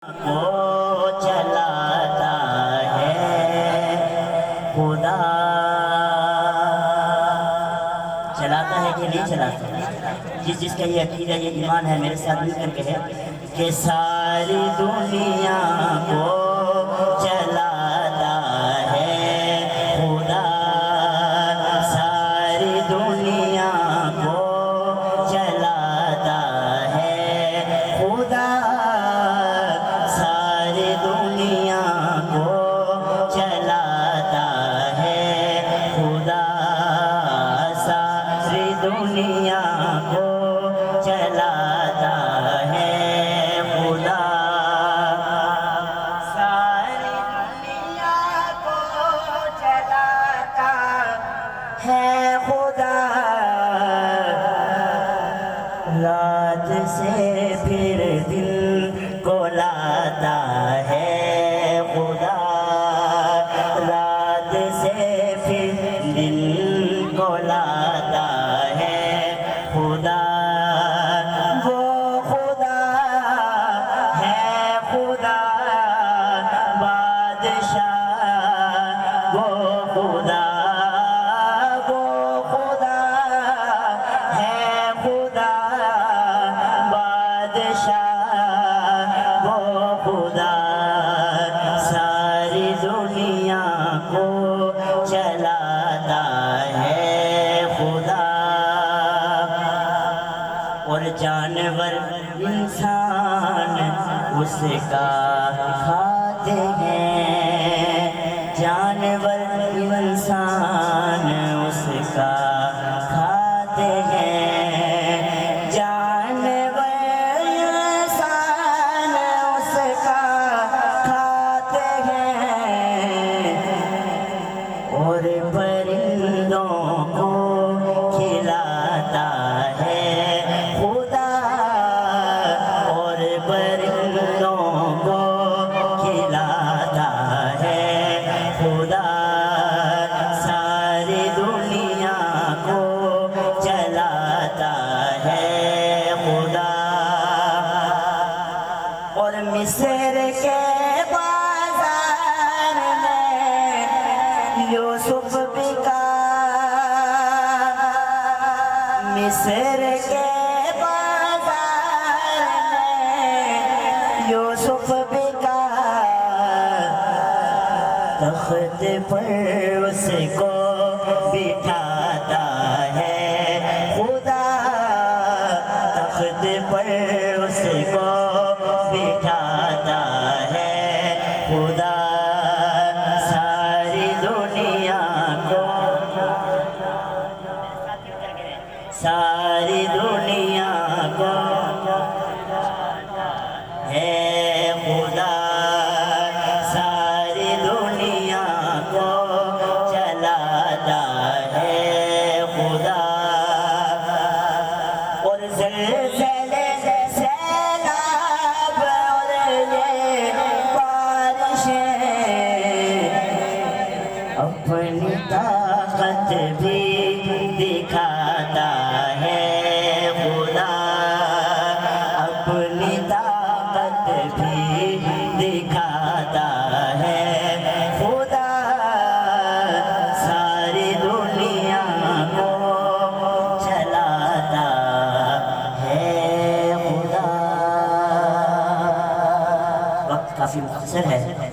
کو چلاتا ہے خدا، چلاتا ہے کہ نہیں چلاتا؟ جس کا یہ عقیدہ یہ ایمان ہے میرے ساتھ مل کر کہے کہ ساری دنیا کو چلاتا ہے خدا، ساری دنیا کو چلاتا ہے خدا، ساری دنیا کو چلاتا ہے خدا، ساری دنیا کو چلاتا ہے خدا، ساری دنیا کو چلاتا ہے خدا، رات سے پھر دن کو لاتا ہے خدا، رات سے پھر دن کو لاتا ہے خدا، وہ خدا ہے خدا بادشاہ، وہ خدا ہے خدا بادشاہ، وہ خدا ساری دنیا کو چلاتا ہے خدا، اور جانور انسان اس کا کھاتے ہیں، جانور انسان اس کا کھاتے ہیں، جانور انسان اس کا کھاتے ہیں، اور پرندوں کو کھلاتا ہے خدا، اور پرندوں کو کھلاتا ہے خدا، ساری دنیا کو چلاتا ہے خدا، اور مصر کے بازار میں یوسف بکا، مصر کے بازار میں یوسف بکا، تخت پر اس کو بٹھاتا ہے خدا، تخت پر اس کو بٹھاتا ہے خدا، ساری دنیا کو، ساری دنیا کو ہے خدا، ساری دنیا کو چلاتا ہے خدا، اور زلزلے سیلاب اور یہ بارشیں اپنی طاقت بھی دکھاتا ہے خدا، اپنی طاقت بھی دکھاتا ہے خدا، ساری دنیا کو چلاتا ہے خدا۔ وقت کافی مختصر ہے۔